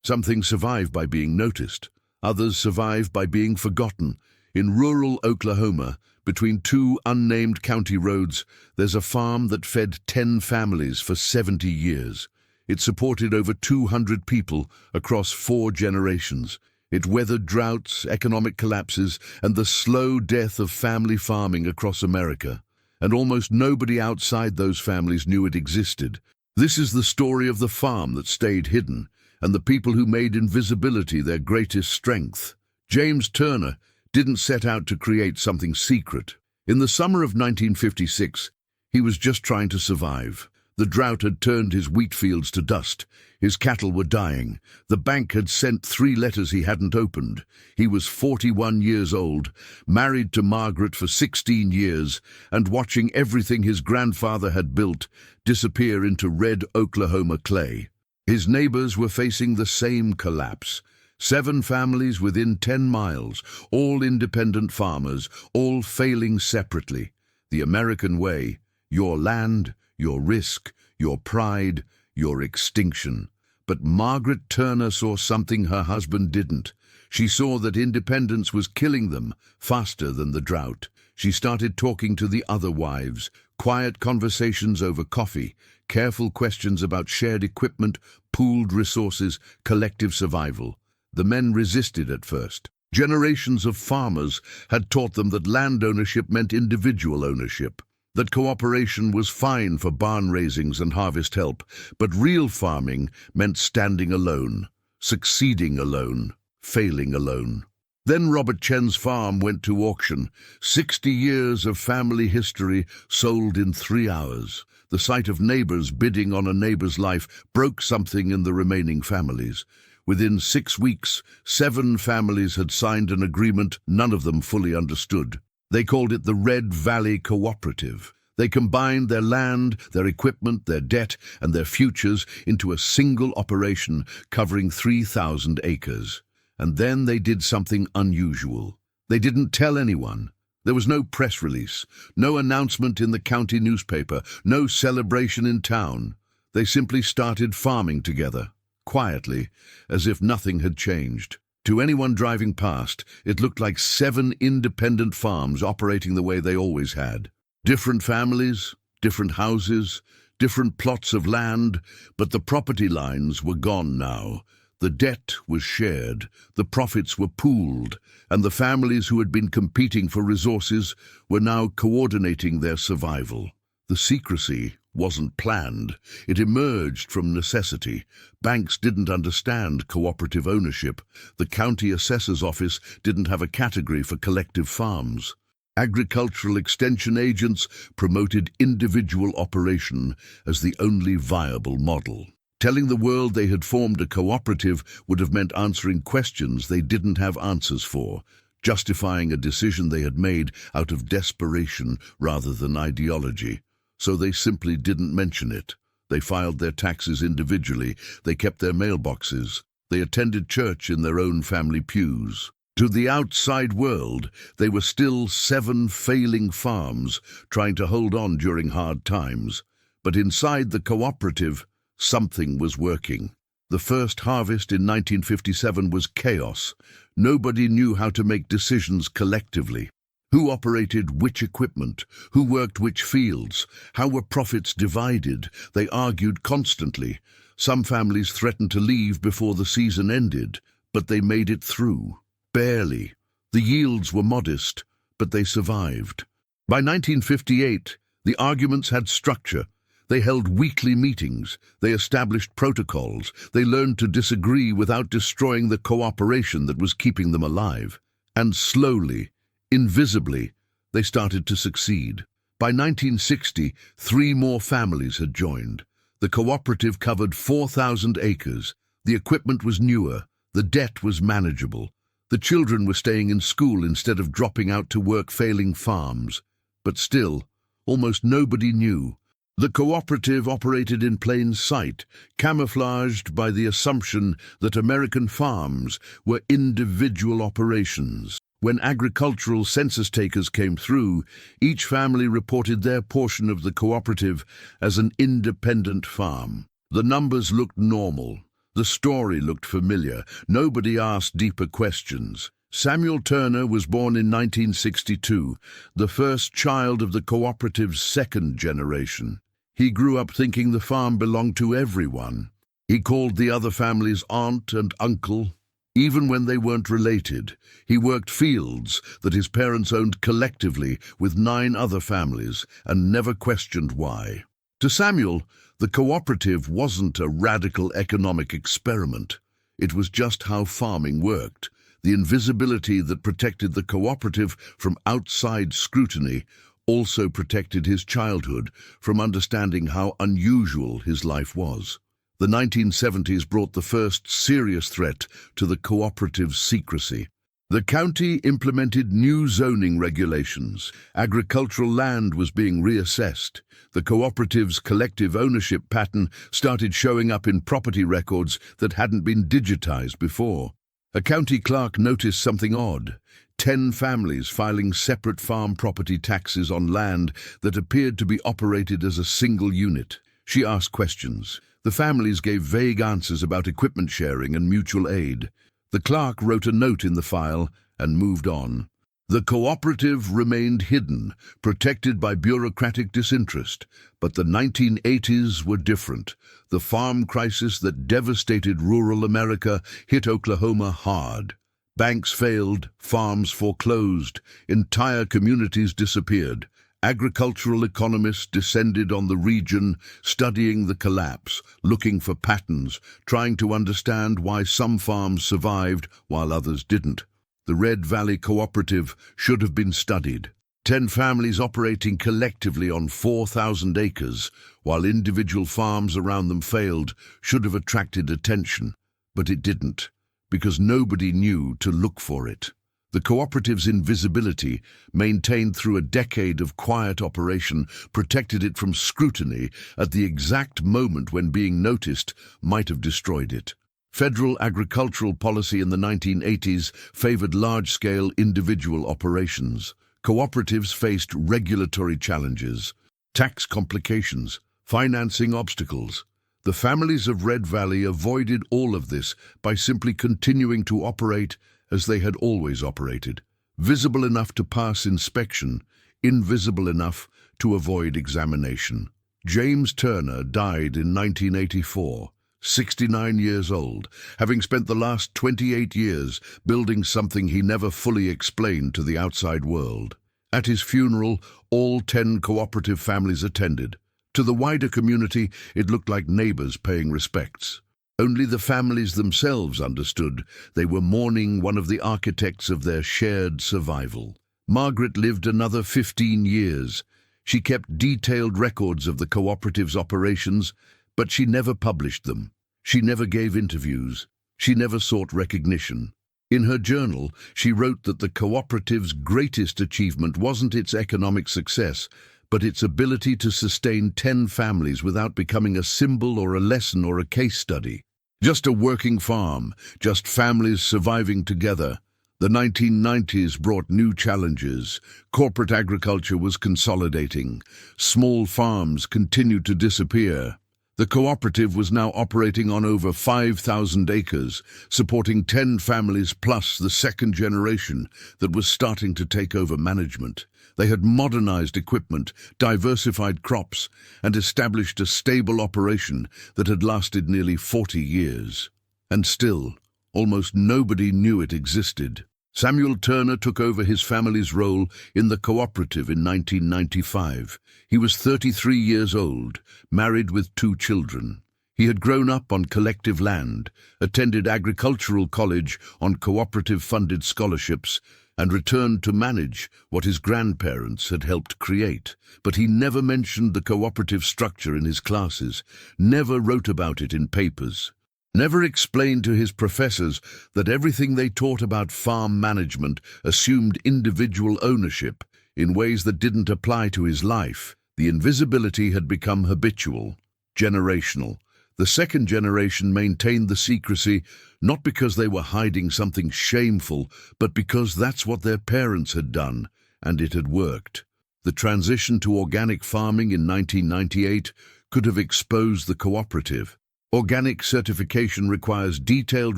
Some things survive by being noticed. Others survive by being forgotten. In rural Oklahoma, between two unnamed county roads, there's a farm that fed 10 families for 70 years. It supported over 200 people across 4 generations. It weathered droughts, economic collapses, and the slow death of family farming across America. And almost nobody outside those families knew it existed. This is the story of the farm that stayed hidden, and the people who made invisibility their greatest strength. James Turner didn't set out to create something secret. In the summer of 1956, he was just trying to survive. The drought had turned his wheat fields to dust. His cattle were dying. The bank had sent 3 letters he hadn't opened. He was 41 years old, married to Margaret for 16 years, and watching everything his grandfather had built disappear into red Oklahoma clay. His neighbors were facing the same collapse. 7 families within 10 miles, all independent farmers, all failing separately. The American way: your land, your risk, your pride, your extinction. But Margaret Turner saw something her husband didn't. She saw that independence was killing them faster than the drought. She started talking to the other wives, quiet conversations over coffee, careful questions about shared equipment, pooled resources, collective survival. The men resisted at first. Generations of farmers had taught them that land ownership meant individual ownership, that cooperation was fine for barn raisings and harvest help, but real farming meant standing alone, succeeding alone, failing alone. Then Robert Chen's farm went to auction. 60 years of family history sold in 3 hours. The sight of neighbors bidding on a neighbor's life broke something in the remaining families. Within 6 weeks, 7 families had signed an agreement none of them fully understood. They called it the Red Valley Cooperative. They combined their land, their equipment, their debt, and their futures into a single operation covering 3,000 acres. And then they did something unusual. They didn't tell anyone. There was no press release, no announcement in the county newspaper, no celebration in town. They simply started farming together, quietly, as if nothing had changed. To anyone driving past, it looked like 7 independent farms operating the way they always had. Different families, different houses, different plots of land, but the property lines were gone now. The debt was shared, the profits were pooled, and the families who had been competing for resources were now coordinating their survival. The secrecy wasn't planned. It emerged from necessity. Banks didn't understand cooperative ownership. The county assessor's office didn't have a category for collective farms. Agricultural extension agents promoted individual operation as the only viable model. Telling the world they had formed a cooperative would have meant answering questions they didn't have answers for, justifying a decision they had made out of desperation rather than ideology. So they simply didn't mention it. They filed their taxes individually. They kept their mailboxes. They attended church in their own family pews. To the outside world, they were still 7 failing farms trying to hold on during hard times. But inside the cooperative, something was working. The first harvest in 1957 was chaos. Nobody knew how to make decisions collectively. Who operated which equipment? Who worked which fields? How were profits divided? They argued constantly. Some families threatened to leave before the season ended, but they made it through. Barely. The yields were modest, but they survived. By 1958, the arguments had structure. They held weekly meetings. They established protocols. They learned to disagree without destroying the cooperation that was keeping them alive. And slowly, invisibly, they started to succeed. By 1960, 3 more families had joined. The cooperative covered 4,000 acres. The equipment was newer. The debt was manageable. The children were staying in school instead of dropping out to work failing farms. But still, almost nobody knew. The cooperative operated in plain sight, camouflaged by the assumption that American farms were individual operations. When agricultural census takers came through, each family reported their portion of the cooperative as an independent farm. The numbers looked normal. The story looked familiar. Nobody asked deeper questions. Samuel Turner was born in 1962, the first child of the cooperative's second generation. He grew up thinking the farm belonged to everyone. He called the other families aunt and uncle, even when they weren't related. He worked fields that his parents owned collectively with 9 other families and never questioned why. To Samuel, the cooperative wasn't a radical economic experiment. It was just how farming worked. The invisibility that protected the cooperative from outside scrutiny also protected his childhood from understanding how unusual his life was. The 1970s brought the first serious threat to the cooperative's secrecy. The county implemented new zoning regulations. Agricultural land was being reassessed. The cooperative's collective ownership pattern started showing up in property records that hadn't been digitized before. A county clerk noticed something odd: 10 families filing separate farm property taxes on land that appeared to be operated as a single unit. She asked questions. The families gave vague answers about equipment sharing and mutual aid. The clerk wrote a note in the file and moved on. The cooperative remained hidden, protected by bureaucratic disinterest. But the 1980s were different. The farm crisis that devastated rural America hit Oklahoma hard. Banks failed, farms foreclosed, entire communities disappeared. Agricultural economists descended on the region, studying the collapse, looking for patterns, trying to understand why some farms survived while others didn't. The Red Valley Cooperative should have been studied. 10 families operating collectively on 4,000 acres, while individual farms around them failed, should have attracted attention. But it didn't, because nobody knew to look for it. The cooperative's invisibility, maintained through a decade of quiet operation, protected it from scrutiny at the exact moment when being noticed might have destroyed it. Federal agricultural policy in the 1980s favored large-scale individual operations. Cooperatives faced regulatory challenges, tax complications, financing obstacles. The families of Red Valley avoided all of this by simply continuing to operate as they had always operated, visible enough to pass inspection, invisible enough to avoid examination. James Turner died in 1984, 69 years old, having spent the last 28 years building something he never fully explained to the outside world. At his funeral, all 10 cooperative families attended. To the wider community, it looked like neighbors paying respects. Only the families themselves understood they were mourning one of the architects of their shared survival. Margaret lived another 15 years. She kept detailed records of the cooperative's operations, but she never published them. She never gave interviews. She never sought recognition. In her journal, she wrote that the cooperative's greatest achievement wasn't its economic success, but its ability to sustain 10 families without becoming a symbol or a lesson or a case study. Just a working farm, just families surviving together. The 1990s brought new challenges. Corporate agriculture was consolidating. Small farms continued to disappear. The cooperative was now operating on over 5,000 acres, supporting 10 families plus the second generation that was starting to take over management. They had modernized equipment, diversified crops, and established a stable operation that had lasted nearly 40 years. And still, almost nobody knew it existed. Samuel Turner took over his family's role in the cooperative in 1995. He was 33 years old, married with 2 children. He had grown up on collective land, attended agricultural college on cooperative-funded scholarships, and returned to manage what his grandparents had helped create. But he never mentioned the cooperative structure in his classes, never wrote about it in papers, never explained to his professors that everything they taught about farm management assumed individual ownership in ways that didn't apply to his life. The invisibility had become habitual, generational. The second generation maintained the secrecy not because they were hiding something shameful, but because that's what their parents had done, and it had worked. The transition to organic farming in 1998 could have exposed the cooperative. Organic certification requires detailed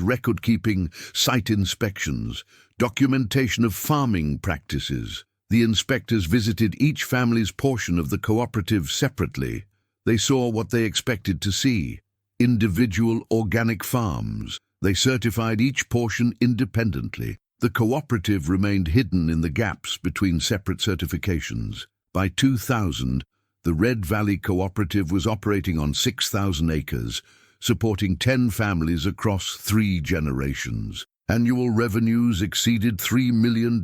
record-keeping, site inspections, documentation of farming practices. The inspectors visited each family's portion of the cooperative separately. They saw what they expected to see: individual organic farms. They certified each portion independently. The cooperative remained hidden in the gaps between separate certifications. By 2000, the Red Valley Cooperative was operating on 6,000 acres, supporting 10 families across 3 generations. Annual revenues exceeded $3 million.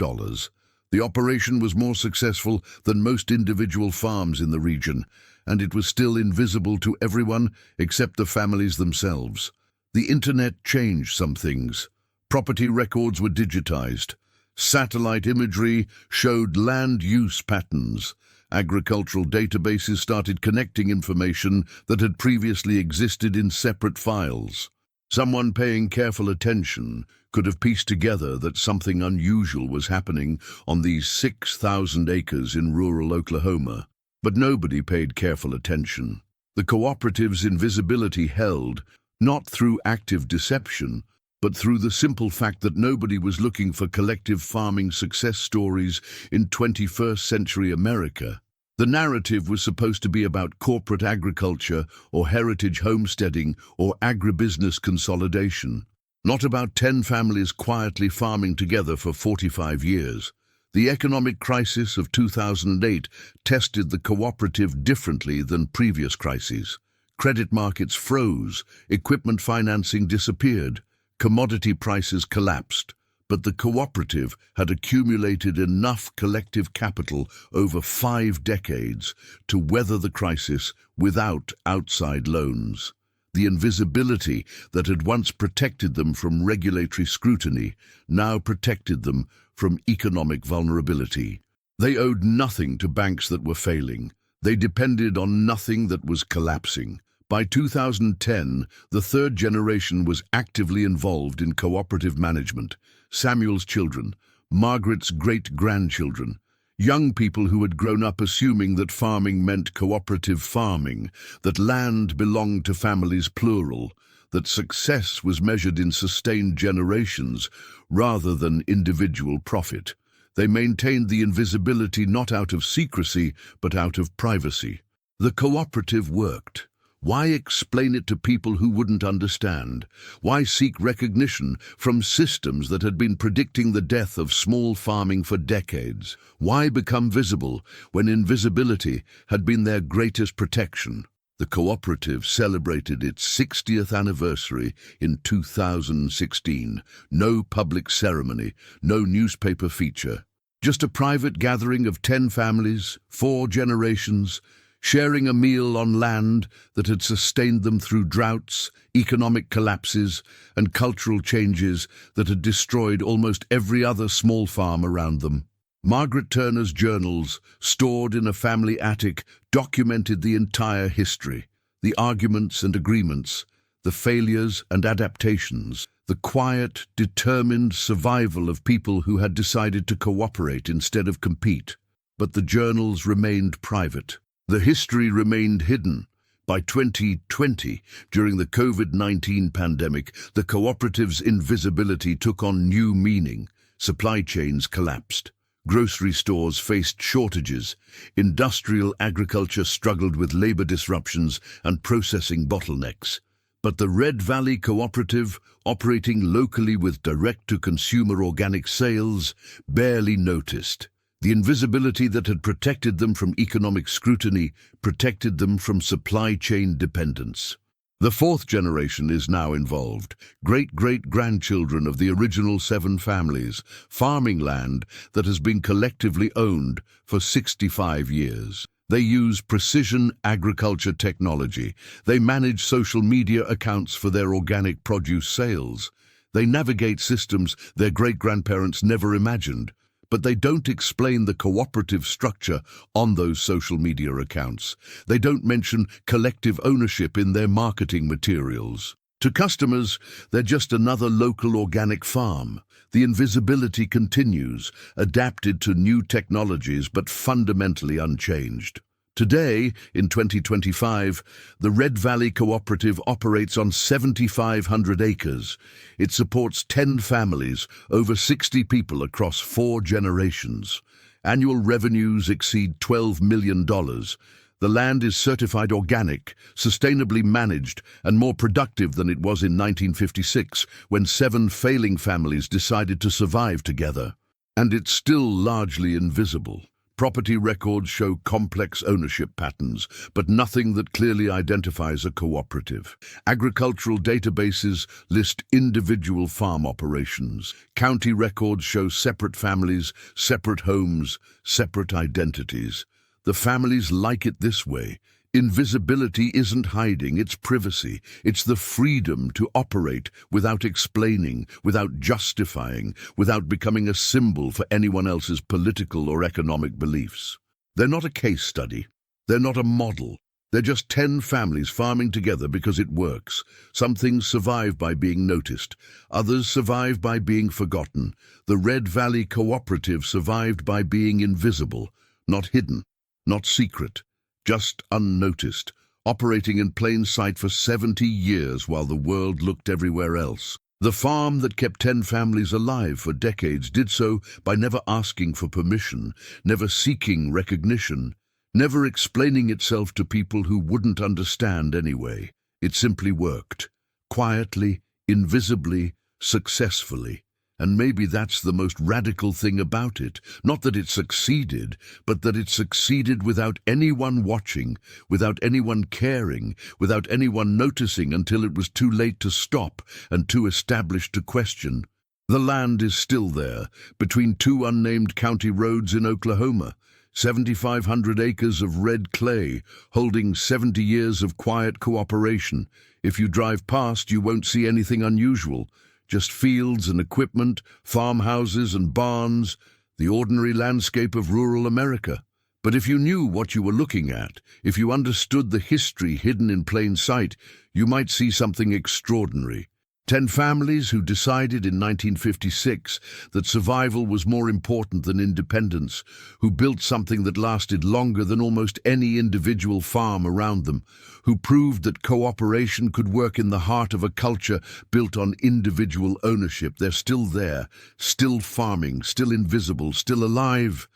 The operation was more successful than most individual farms in the region, and it was still invisible to everyone except the families themselves. The internet changed some things. Property records were digitized. Satellite imagery showed land use patterns. Agricultural databases started connecting information that had previously existed in separate files. Someone paying careful attention could have pieced together that something unusual was happening on these 6,000 acres in rural Oklahoma. But nobody paid careful attention. The cooperative's invisibility held, not through active deception, but through the simple fact that nobody was looking for collective farming success stories in 21st century America. The narrative was supposed to be about corporate agriculture or heritage homesteading or agribusiness consolidation, not about 10 families quietly farming together for 45 years. The economic crisis of 2008 tested the cooperative differently than previous crises. Credit markets froze, equipment financing disappeared, commodity prices collapsed, but the cooperative had accumulated enough collective capital over 5 decades to weather the crisis without outside loans. The invisibility that had once protected them from regulatory scrutiny now protected them from economic vulnerability. They owed nothing to banks that were failing. They depended on nothing that was collapsing. By 2010, the 3rd generation was actively involved in cooperative management. Samuel's children, Margaret's great-grandchildren, young people who had grown up assuming that farming meant cooperative farming, that land belonged to families plural, that success was measured in sustained generations rather than individual profit. They maintained the invisibility not out of secrecy, but out of privacy. The cooperative worked. Why explain it to people who wouldn't understand? Why seek recognition from systems that had been predicting the death of small farming for decades? Why become visible when invisibility had been their greatest protection? The cooperative celebrated its 60th anniversary in 2016. No public ceremony, no newspaper feature. Just a private gathering of 10 families, 4 generations, sharing a meal on land that had sustained them through droughts, economic collapses, and cultural changes that had destroyed almost every other small farm around them. Margaret Turner's journals, stored in a family attic, documented the entire history, the arguments and agreements, the failures and adaptations, the quiet, determined survival of people who had decided to cooperate instead of compete. But the journals remained private. The history remained hidden. By 2020, during the COVID-19 pandemic, the cooperative's invisibility took on new meaning. Supply chains collapsed. Grocery stores faced shortages. Industrial agriculture struggled with labor disruptions and processing bottlenecks. But the Red Valley Cooperative, operating locally with direct-to-consumer organic sales, barely noticed. The invisibility that had protected them from economic scrutiny protected them from supply chain dependence. The 4th generation is now involved. Great-great-grandchildren of the original 7 families, farming land that has been collectively owned for 65 years. They use precision agriculture technology. They manage social media accounts for their organic produce sales. They navigate systems their great-grandparents never imagined. But they don't explain the cooperative structure on those social media accounts. They don't mention collective ownership in their marketing materials. To customers, they're just another local organic farm. The invisibility continues, adapted to new technologies but fundamentally unchanged. Today, in 2025, the Red Valley Cooperative operates on 7,500 acres. It supports 10 families, over 60 people across 4 generations. Annual revenues exceed $12 million. The land is certified organic, sustainably managed, and more productive than it was in 1956, when 7 failing families decided to survive together. And it's still largely invisible. Property records show complex ownership patterns, but nothing that clearly identifies a cooperative. Agricultural databases list individual farm operations. County records show separate families, separate homes, separate identities. The families like it this way. Invisibility isn't hiding, it's privacy. It's the freedom to operate without explaining, without justifying, without becoming a symbol for anyone else's political or economic beliefs. They're not a case study. They're not a model. They're just 10 families farming together because it works. Some things survive by being noticed. Others survive by being forgotten. The Red Valley Cooperative survived by being invisible, not hidden, not secret. Just unnoticed, operating in plain sight for 70 years while the world looked everywhere else. The farm that kept 10 families alive for decades did so by never asking for permission, never seeking recognition, never explaining itself to people who wouldn't understand anyway. It simply worked, quietly, invisibly, successfully. And maybe that's the most radical thing about it. Not that it succeeded, but that it succeeded without anyone watching, without anyone caring, without anyone noticing until it was too late to stop and too established to question. The land is still there, between 2 unnamed county roads in Oklahoma. 7,500 acres of red clay, holding 70 years of quiet cooperation. If you drive past, you won't see anything unusual. Just fields and equipment, farmhouses and barns, the ordinary landscape of rural America. But if you knew what you were looking at, if you understood the history hidden in plain sight, you might see something extraordinary. 10 families who decided in 1956 that survival was more important than independence, who built something that lasted longer than almost any individual farm around them, who proved that cooperation could work in the heart of a culture built on individual ownership. They're still there, still farming, still invisible, still alive.